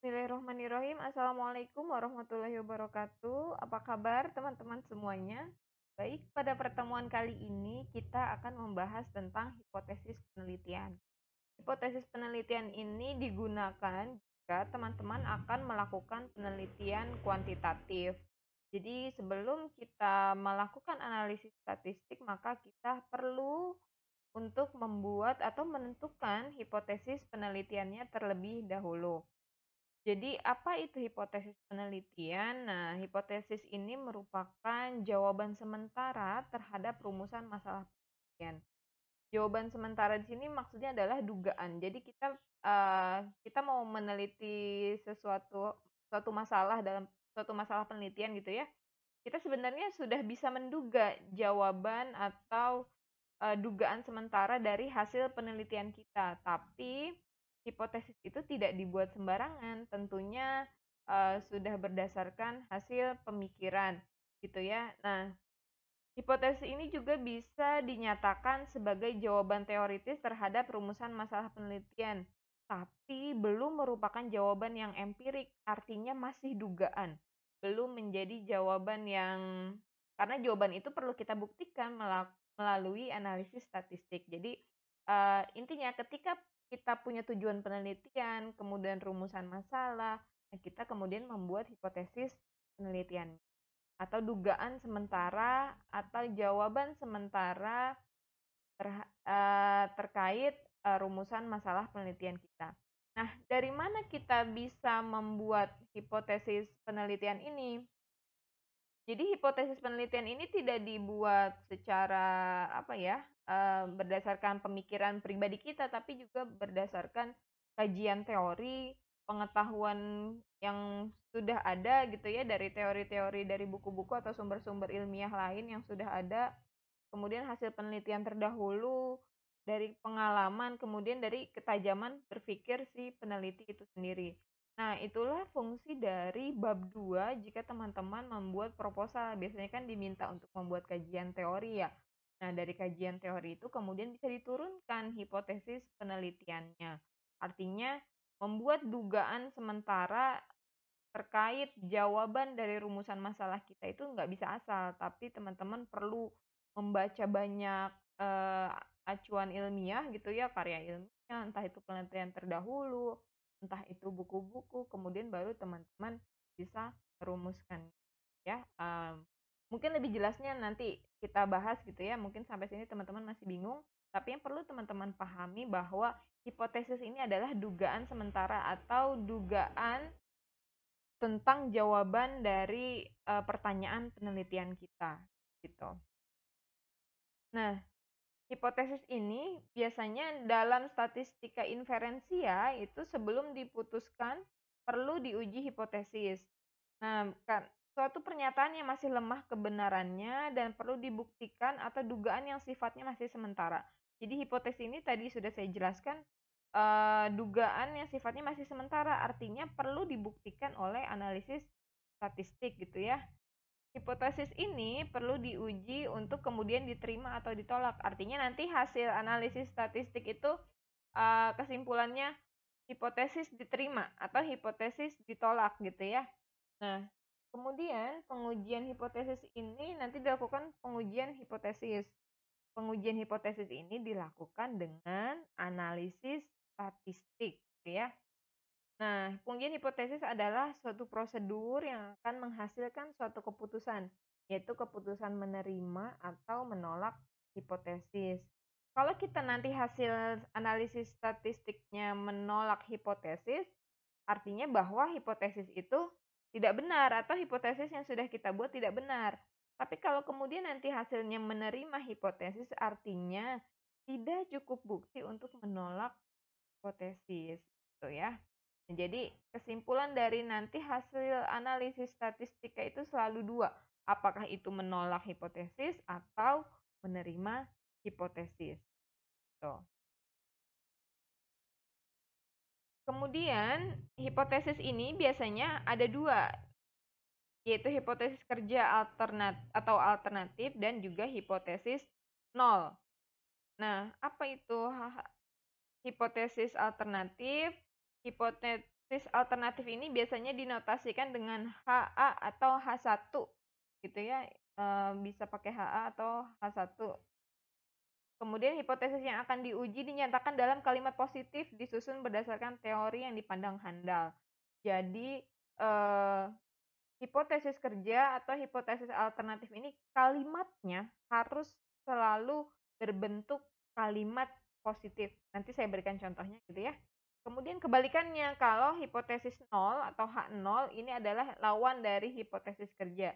Bismillahirrahmanirrahim. Assalamualaikum warahmatullahi wabarakatuh. Apa kabar teman-teman semuanya? Baik, pada pertemuan kali ini kita akan membahas tentang hipotesis penelitian. Hipotesis penelitian ini digunakan jika teman-teman akan melakukan penelitian kuantitatif. Jadi sebelum kita melakukan analisis statistik, maka kita perlu untuk membuat atau menentukan hipotesis penelitiannya terlebih dahulu. Jadi, apa itu hipotesis penelitian? Nah, hipotesis ini merupakan jawaban sementara terhadap rumusan masalah penelitian. Jawaban sementara di sini maksudnya adalah dugaan. Jadi kita mau meneliti suatu masalah dalam suatu masalah penelitian gitu ya. Kita sebenarnya sudah bisa menduga jawaban atau dugaan sementara dari hasil penelitian kita, tapi hipotesis itu tidak dibuat sembarangan, tentunya sudah berdasarkan hasil pemikiran gitu ya. Nah, hipotesis ini juga bisa dinyatakan sebagai jawaban teoritis terhadap rumusan masalah penelitian, tapi belum merupakan jawaban yang empirik, artinya masih dugaan, belum menjadi jawaban yang karena jawaban itu perlu kita buktikan melalui analisis statistik. Jadi intinya ketika kita punya tujuan penelitian, kemudian rumusan masalah, nah kita kemudian membuat hipotesis penelitian atau dugaan sementara atau jawaban sementara terkait rumusan masalah penelitian kita. Nah, dari mana kita bisa membuat hipotesis penelitian ini? Jadi hipotesis penelitian ini tidak dibuat secara berdasarkan pemikiran pribadi kita, tapi juga berdasarkan kajian teori, pengetahuan yang sudah ada gitu ya dari teori-teori dari buku-buku atau sumber-sumber ilmiah lain yang sudah ada, kemudian hasil penelitian terdahulu, dari pengalaman, kemudian dari ketajaman berpikir si peneliti itu sendiri. Nah, itulah fungsi dari bab 2 jika teman-teman membuat proposal. Biasanya kan diminta untuk membuat kajian teori ya. Nah, dari kajian teori itu kemudian bisa diturunkan hipotesis penelitiannya. Artinya, membuat dugaan sementara terkait jawaban dari rumusan masalah kita itu nggak bisa asal, tapi teman-teman perlu membaca banyak acuan ilmiah gitu ya, karya ilmiah, entah itu penelitian terdahulu, entah itu buku-buku, kemudian baru teman-teman bisa merumuskan ya. Mungkin lebih jelasnya nanti kita bahas gitu ya, mungkin sampai sini teman-teman masih bingung, tapi yang perlu teman-teman pahami bahwa hipotesis ini adalah dugaan sementara atau dugaan tentang jawaban dari pertanyaan penelitian kita gitu. Nah, hipotesis ini biasanya dalam statistika inferensia itu sebelum diputuskan perlu diuji hipotesis. Nah, suatu pernyataan yang masih lemah kebenarannya dan perlu dibuktikan atau dugaan yang sifatnya masih sementara. Jadi hipotesis ini tadi sudah saya jelaskan dugaan yang sifatnya masih sementara, artinya perlu dibuktikan oleh analisis statistik gitu ya. Hipotesis ini perlu diuji untuk kemudian diterima atau ditolak. Artinya nanti hasil analisis statistik itu kesimpulannya hipotesis diterima atau hipotesis ditolak gitu ya. Nah, kemudian pengujian hipotesis ini nanti dilakukan pengujian hipotesis. Pengujian hipotesis ini dilakukan dengan analisis statistik gitu ya. Nah, pengujian hipotesis adalah suatu prosedur yang akan menghasilkan suatu keputusan, yaitu keputusan menerima atau menolak hipotesis. Kalau kita nanti hasil analisis statistiknya menolak hipotesis, artinya bahwa hipotesis itu tidak benar atau hipotesis yang sudah kita buat tidak benar. Tapi kalau kemudian nanti hasilnya menerima hipotesis, artinya tidak cukup bukti untuk menolak hipotesis, gitu ya. Nah, jadi kesimpulan dari nanti hasil analisis statistika itu selalu dua. Apakah itu menolak hipotesis atau menerima hipotesis. Tuh. Kemudian hipotesis ini biasanya ada dua, yaitu hipotesis kerja alternatif dan juga hipotesis nol. Nah, apa itu hipotesis alternatif? hipotesis alternatif ini biasanya dinotasikan dengan HA atau H1 gitu ya. Bisa pakai HA atau H1. Kemudian hipotesis yang akan diuji dinyatakan dalam kalimat positif disusun berdasarkan teori yang dipandang handal. Jadi hipotesis kerja atau hipotesis alternatif ini kalimatnya harus selalu berbentuk kalimat positif. Nanti saya berikan contohnya gitu ya. Kemudian kebalikannya, kalau hipotesis 0 atau H0 ini adalah lawan dari hipotesis kerja.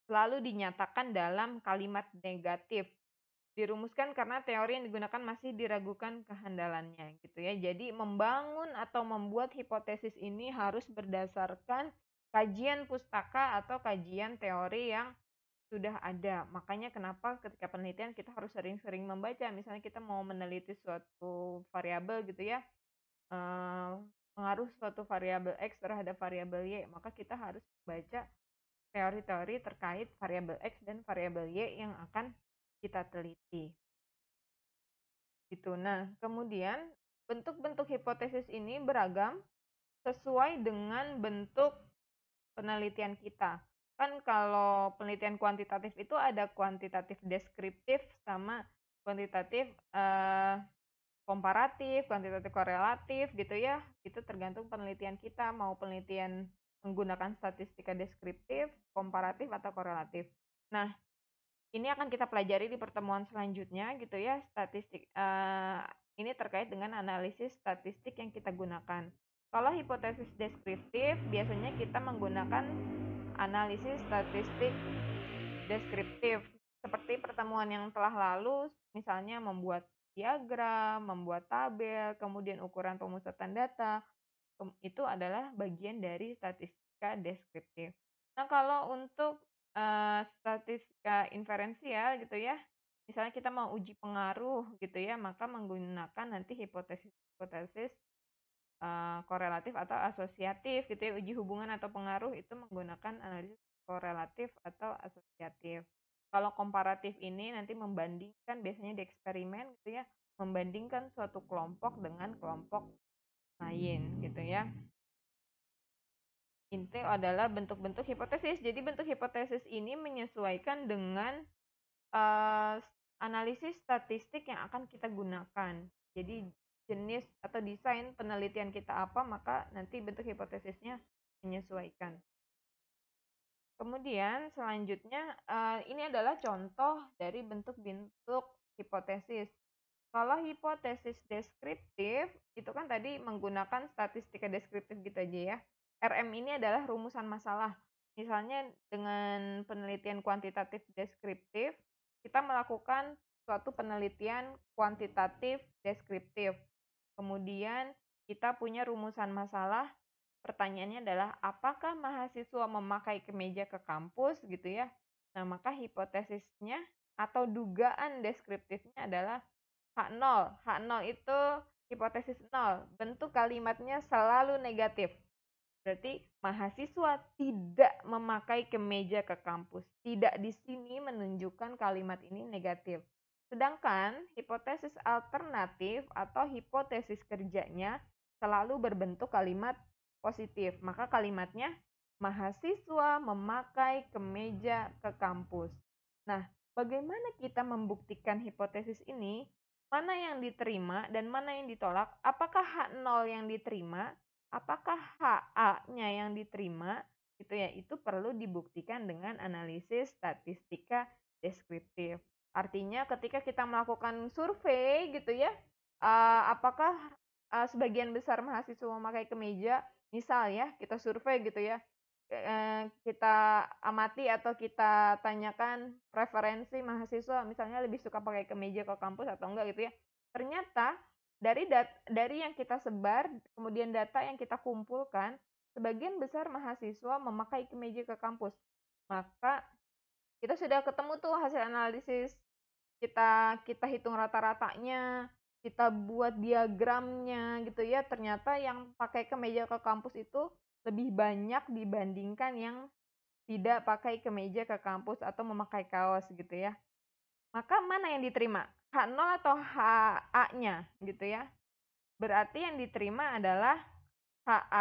Selalu dinyatakan dalam kalimat negatif. Dirumuskan karena teori yang digunakan masih diragukan kehandalannya gitu ya. Jadi membangun atau membuat hipotesis ini harus berdasarkan kajian pustaka atau kajian teori yang sudah ada. Makanya kenapa ketika penelitian kita harus sering-sering membaca. Misalnya kita mau meneliti suatu variabel gitu ya, pengaruh suatu variabel X terhadap variabel Y, maka kita harus membaca teori-teori terkait variabel X dan variabel Y yang akan kita teliti. Gitu. Nah, kemudian bentuk-bentuk hipotesis ini beragam sesuai dengan bentuk penelitian kita. Kan kalau penelitian kuantitatif itu ada kuantitatif deskriptif sama kuantitatif komparatif, kuantitatif korelatif gitu ya. Itu tergantung penelitian kita, mau penelitian menggunakan statistika deskriptif, komparatif atau korelatif. Nah, ini akan kita pelajari di pertemuan selanjutnya gitu ya. Statistik ini terkait dengan analisis statistik yang kita gunakan. Kalau hipotesis deskriptif biasanya kita menggunakan analisis statistik deskriptif seperti pertemuan yang telah lalu, misalnya membuat diagram, membuat tabel, kemudian ukuran pemusatan data, itu adalah bagian dari statistika deskriptif. Nah, kalau untuk statistika inferensial gitu ya, misalnya kita mau uji pengaruh gitu ya, maka menggunakan nanti hipotesis korelatif atau asosiatif gitu ya. Uji hubungan atau pengaruh itu menggunakan analisis korelatif atau asosiatif. Kalau komparatif ini nanti membandingkan, biasanya di eksperimen gitu ya, membandingkan suatu kelompok dengan kelompok lain gitu ya. Itu adalah bentuk-bentuk hipotesis. Jadi bentuk hipotesis ini menyesuaikan dengan analisis statistik yang akan kita gunakan. Jadi jenis atau desain penelitian kita apa, maka nanti bentuk hipotesisnya menyesuaikan. Kemudian selanjutnya ini adalah contoh dari bentuk-bentuk hipotesis. Kalau hipotesis deskriptif itu kan tadi menggunakan statistika deskriptif gitu aja ya. RM ini adalah rumusan masalah. Misalnya dengan penelitian kuantitatif deskriptif, kita melakukan suatu penelitian kuantitatif deskriptif. Kemudian kita punya rumusan masalah. Pertanyaannya adalah apakah mahasiswa memakai kemeja ke kampus gitu ya. Nah, maka hipotesisnya atau dugaan deskriptifnya adalah H0. H0 itu hipotesis 0. Bentuk kalimatnya selalu negatif. Berarti mahasiswa tidak memakai kemeja ke kampus. Tidak di sini menunjukkan kalimat ini negatif. Sedangkan hipotesis alternatif atau hipotesis kerjanya selalu berbentuk kalimat positif. Maka kalimatnya mahasiswa memakai kemeja ke kampus. Nah, bagaimana kita membuktikan hipotesis ini? Mana yang diterima dan mana yang ditolak? Apakah H0 yang diterima? Apakah HA-nya yang diterima? Gitu ya, itu perlu dibuktikan dengan analisis statistika deskriptif. Artinya ketika kita melakukan survei gitu ya, apakah sebagian besar mahasiswa memakai kemeja? Misal ya, kita survei gitu ya, kita amati atau kita tanyakan preferensi mahasiswa, misalnya lebih suka pakai kemeja ke kampus atau enggak gitu ya. Ternyata dari yang kita sebar, kemudian data yang kita kumpulkan, sebagian besar mahasiswa memakai kemeja ke kampus. Maka kita sudah ketemu tuh hasil analisis, kita hitung rata-ratanya, kita buat diagramnya gitu ya. Ternyata yang pakai kemeja ke kampus itu lebih banyak dibandingkan yang tidak pakai kemeja ke kampus atau memakai kaos gitu ya. Maka mana yang diterima? H0 atau HA-nya gitu ya. Berarti yang diterima adalah HA.